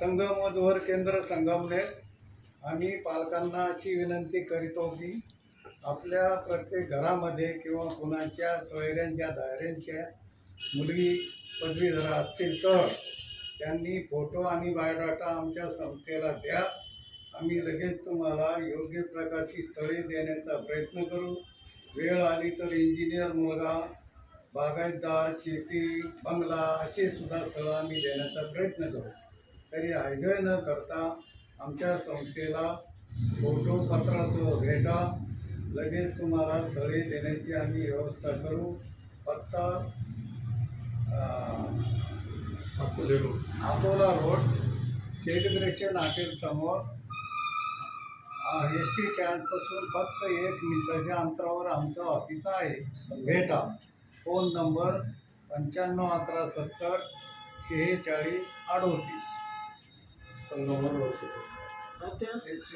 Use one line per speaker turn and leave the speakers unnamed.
संगमध्वर केंद्र संगमनेर आम्ही पालकांना अशी विनंती करीतो की आपल्या प्रत्येक घरामध्ये किंवा कुणाच्या सोयऱ्यांच्या दायऱ्यांच्या मुलगी पदवीधर असतील तर त्यांनी फोटो आणि बायोडाटा आमच्या संस्थेला द्या. आम्ही लगेच तुम्हाला योग्य प्रकारची स्थळे देण्याचा प्रयत्न करू. वेळ आली तर इंजिनियर मुलगा, बागायतदार, शेती, बंगला असे सुद्धा स्थळं आम्ही देण्याचा प्रयत्न करू. तरी हयगय न करता आमच्या संस्थेला फोटो पत्रासह भेटा. लगेच तुम्हाला स्थळे देण्याची आम्ही व्यवस्था करू. पत्ता अकोला रोड, सेलिब्रेशन हॉटेल समोर, एस टी स्टँडपासून फक्त 1 मिनिटाच्या अंतरावर आमचं ऑफिस आहे. भेटा. Phone number 951170 46 38.
संगमनेर